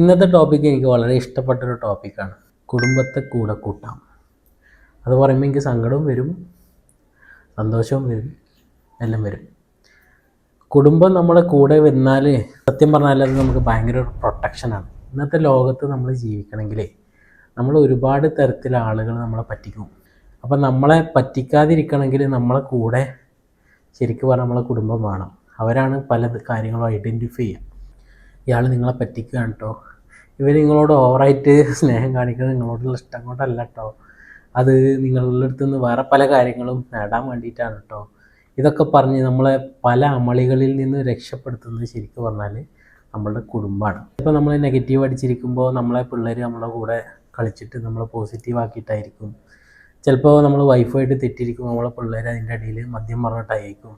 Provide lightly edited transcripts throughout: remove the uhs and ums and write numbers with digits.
ഇന്നത്തെ ടോപ്പിക്ക് എനിക്ക് വളരെ ഇഷ്ടപ്പെട്ടൊരു ടോപ്പിക്കാണ്. കുടുംബത്തെ കൂടെ കൂട്ടാം. അത് പറയുമ്പോൾ എനിക്ക് സങ്കടവും വരും, സന്തോഷവും വരും, എല്ലാം വരും. കുടുംബം നമ്മളെ കൂടെ വന്നാൽ സത്യം പറഞ്ഞാൽ അത് നമുക്ക് ഭയങ്കര ഒരു പ്രൊട്ടക്ഷനാണ്. ഇന്നത്തെ ലോകത്ത് നമ്മൾ ജീവിക്കണമെങ്കിൽ നമ്മൾ ഒരുപാട് തരത്തിലുള്ള ആളുകൾ നമ്മളെ പറ്റിക്കും. അപ്പം നമ്മളെ പറ്റിക്കാതിരിക്കണമെങ്കിൽ നമ്മളെ കൂടെ ശരിക്കും പറഞ്ഞാൽ നമ്മളെ കുടുംബം വേണം. അവരാണ് പല കാര്യങ്ങളും ഐഡൻറ്റിഫൈ ചെയ്യുക. ഇയാൾ നിങ്ങളെ പറ്റിക്കുകയാണ് കേട്ടോ, ഇവർ നിങ്ങളോട് ഓവറായിട്ട് സ്നേഹം കാണിക്കുന്നത് നിങ്ങളോടുള്ള ഇഷ്ടം കൊണ്ടല്ല കേട്ടോ, അത് നിങ്ങളുടെ അടുത്ത് നിന്ന് വേറെ പല കാര്യങ്ങളും നേടാൻ വേണ്ടിയിട്ടാണ് കേട്ടോ. ഇതൊക്കെ പറഞ്ഞ് നമ്മളെ പല അമളികളിൽ നിന്ന് രക്ഷപ്പെടുത്തുന്നത് ശരിക്കും പറഞ്ഞാൽ നമ്മളുടെ കുടുംബമാണ്. ഇപ്പോൾ നമ്മൾ നെഗറ്റീവ് അടിച്ചിരിക്കുമ്പോൾ നമ്മളെ പിള്ളേർ നമ്മളെ കൂടെ കളിച്ചിട്ട് നമ്മളെ പോസിറ്റീവ് ആക്കിയിട്ടായിരിക്കും. ചിലപ്പോൾ നമ്മൾ വൈഫായിട്ട് തെറ്റിയിരിക്കുമ്പോൾ നമ്മളെ പിള്ളേർ അതിൻ്റെ ഇടയിൽ മദ്യം പറഞ്ഞിട്ടായിരിക്കും.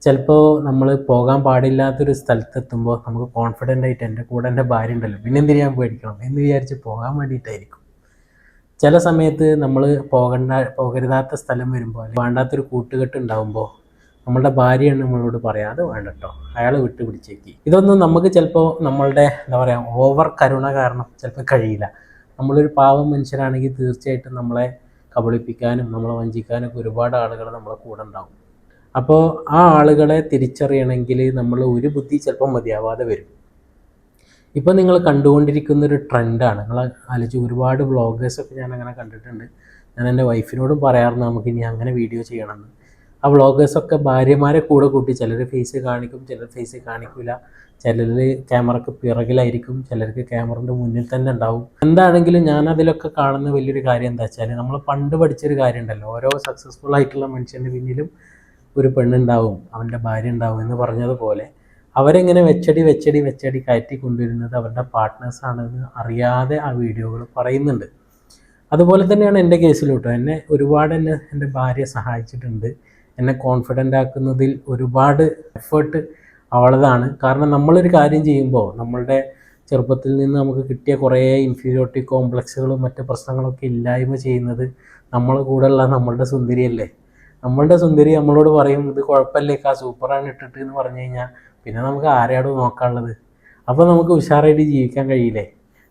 ചിലപ്പോൾ നമ്മൾ പോകാൻ പാടില്ലാത്തൊരു സ്ഥലത്തെത്തുമ്പോൾ നമുക്ക് കോൺഫിഡൻ്റ് ആയിട്ട് എൻ്റെ കൂടെ എൻ്റെ ഭാര്യ ഉണ്ടല്ലോ, പിന്നെ എന്തിനാ ഞാൻ പേടിക്കണം എന്ന് വിചാരിച്ച് പോകാൻ വേണ്ടിയിട്ടായിരിക്കും. ചില സമയത്ത് നമ്മൾ പോകരുതാത്ത സ്ഥലം വരുമ്പോൾ വേണ്ടാത്തൊരു കൂട്ടുകെട്ട് ഉണ്ടാകുമ്പോൾ നമ്മളുടെ ഭാര്യയാണ് നമ്മളോട് പറയാം അത് വേണ്ട കേട്ടോ, അയാൾ വിട്ട് പിടിച്ചേക്ക്. ഇതൊന്നും നമുക്ക് ചിലപ്പോൾ നമ്മളുടെ എന്താ പറയുക ഓവർ കരുണ കാരണം ചിലപ്പോൾ കഴിയില്ല. നമ്മളൊരു പാവം മനുഷ്യരാണെങ്കിൽ തീർച്ചയായിട്ടും നമ്മളെ കബളിപ്പിക്കാനും നമ്മളെ വഞ്ചിക്കാനൊക്കെ ഒരുപാട് ആളുകൾ നമ്മളെ കൂടെ ഉണ്ടാകും. അപ്പോൾ ആ ആളുകളെ തിരിച്ചറിയണമെങ്കിൽ നമ്മൾ ഒരു ബുദ്ധി ചിലപ്പോൾ മതിയാവാതെ വരും. ഇപ്പോൾ നിങ്ങൾ കണ്ടുകൊണ്ടിരിക്കുന്നൊരു ട്രെൻഡാണ്. നിങ്ങൾ ആലോചിച്ച് ഒരുപാട് വ്ളോഗേഴ്സൊക്കെ ഞാൻ അങ്ങനെ കണ്ടിട്ടുണ്ട്. ഞാൻ എൻ്റെ വൈഫിനോടും പറയാറുണ്ട് നമുക്ക് ഇനി അങ്ങനെ വീഡിയോ ചെയ്യണമെന്ന്. ആ വ്ളോഗേഴ്സൊക്കെ ഭാര്യമാരെ കൂടെ കൂട്ടി ചിലർ ഫേസ് കാണിക്കും, ചിലർ ഫേസ് കാണിക്കില്ല, ചിലർ ക്യാമറക്ക് പിറകിലായിരിക്കും, ചിലർക്ക് ക്യാമറൻ്റെ മുന്നിൽ തന്നെ ഉണ്ടാവും. എന്താണെങ്കിലും ഞാൻ അതിലൊക്കെ കാണുന്ന വലിയൊരു കാര്യം എന്താ വെച്ചാൽ നമ്മൾ പണ്ട് പഠിച്ചൊരു കാര്യം ഉണ്ടല്ലോ, ഓരോ സക്സസ്ഫുൾ ആയിട്ടുള്ള മനുഷ്യൻ്റെ പിന്നിലും ഒരു പെണ്ണുണ്ടാവും, അവൻ്റെ ഭാര്യ ഉണ്ടാവും എന്ന് പറഞ്ഞതുപോലെ അവരെങ്ങനെ വെച്ചടി കയറ്റി കൊണ്ടുവരുന്നത് അവരുടെ പാർട്ട്നേഴ്സാണെന്ന് അറിയാതെ ആ വീഡിയോകൾ പറയുന്നുണ്ട്. അതുപോലെ തന്നെയാണ് എൻ്റെ കേസിലും കേട്ടോ. എൻ്റെ ഭാര്യ സഹായിച്ചിട്ടുണ്ട്. എന്നെ കോൺഫിഡൻ്റ് ആക്കുന്നതിൽ ഒരുപാട് എഫേർട്ട് അവളതാണ്. കാരണം നമ്മളൊരു കാര്യം ചെയ്യുമ്പോൾ നമ്മളുടെ ചെറുപ്പത്തിൽ നിന്ന് നമുക്ക് കിട്ടിയ കുറേ ഇൻഫീരിയോറിറ്റി കോംപ്ലക്സുകളും മറ്റ് പ്രശ്നങ്ങളൊക്കെ ഇല്ലായ്മ ചെയ്യുന്നത് നമ്മളെ കൂടെയുള്ള നമ്മളുടെ സുന്ദരിയല്ലേ. നമ്മളുടെ സുന്ദരി നമ്മളോട് പറയും ഇത് കുഴപ്പമില്ലേക്കാ സൂപ്പറാണ് ഇട്ടിട്ട് എന്ന് പറഞ്ഞു കഴിഞ്ഞാൽ പിന്നെ നമുക്ക് ആരെയാണോ നോക്കാനുള്ളത്. അപ്പോൾ നമുക്ക് ഉഷാറായിട്ട് ജീവിക്കാൻ കഴിയില്ലേ.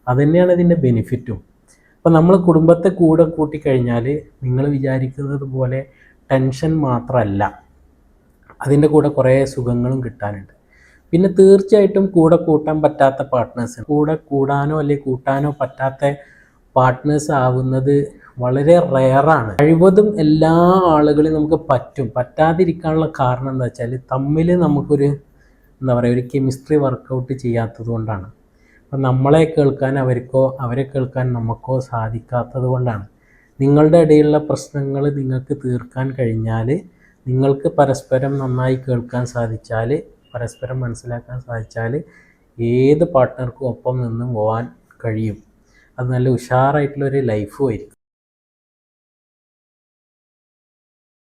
അതുതന്നെയാണ് ഇതിൻ്റെ ബെനിഫിറ്റും. അപ്പോൾ നമ്മൾ കുടുംബത്തെ കൂടെ കൂട്ടിക്കഴിഞ്ഞാൽ നിങ്ങൾ വിചാരിക്കുന്നത് പോലെ ടെൻഷൻ മാത്രമല്ല, അതിൻ്റെ കൂടെ കുറേ സുഖങ്ങളും കിട്ടാനുണ്ട്. പിന്നെ തീർച്ചയായിട്ടും കൂടെ കൂട്ടാൻ പറ്റാത്ത പാർട്ട്നേഴ്സ്, കൂടെ കൂടാനോ അല്ലെങ്കിൽ കൂട്ടാനോ പറ്റാത്ത പാർട്ട്നേഴ്സ് ആവുന്നത് വളരെ റെയറാണ്. കഴിവതും എല്ലാ ആളുകളും നമുക്ക് പറ്റാതിരിക്കാനുള്ള കാരണം എന്താ വെച്ചാൽ തമ്മിൽ നമുക്കൊരു എന്താ പറയുക ഒരു കെമിസ്ട്രി വർക്കൗട്ട് ചെയ്യാത്തത് കൊണ്ടാണ്. അപ്പം നമ്മളെ കേൾക്കാൻ അവർക്കോ അവരെ കേൾക്കാൻ നമുക്കോ സാധിക്കാത്തത് കൊണ്ടാണ്. നിങ്ങളുടെ ഇടയിലുള്ള പ്രശ്നങ്ങൾ നിങ്ങൾക്ക് തീർക്കാൻ കഴിഞ്ഞാൽ, നിങ്ങൾക്ക് പരസ്പരം നന്നായി കേൾക്കാൻ സാധിച്ചാൽ, പരസ്പരം മനസ്സിലാക്കാൻ സാധിച്ചാൽ ഏത് പാർട്ട്ണർക്കും ഒപ്പം നിന്നും പോകാൻ കഴിയും. അത് നല്ല ഉഷാറായിട്ടുള്ളൊരു ലൈഫും ആയിരിക്കും.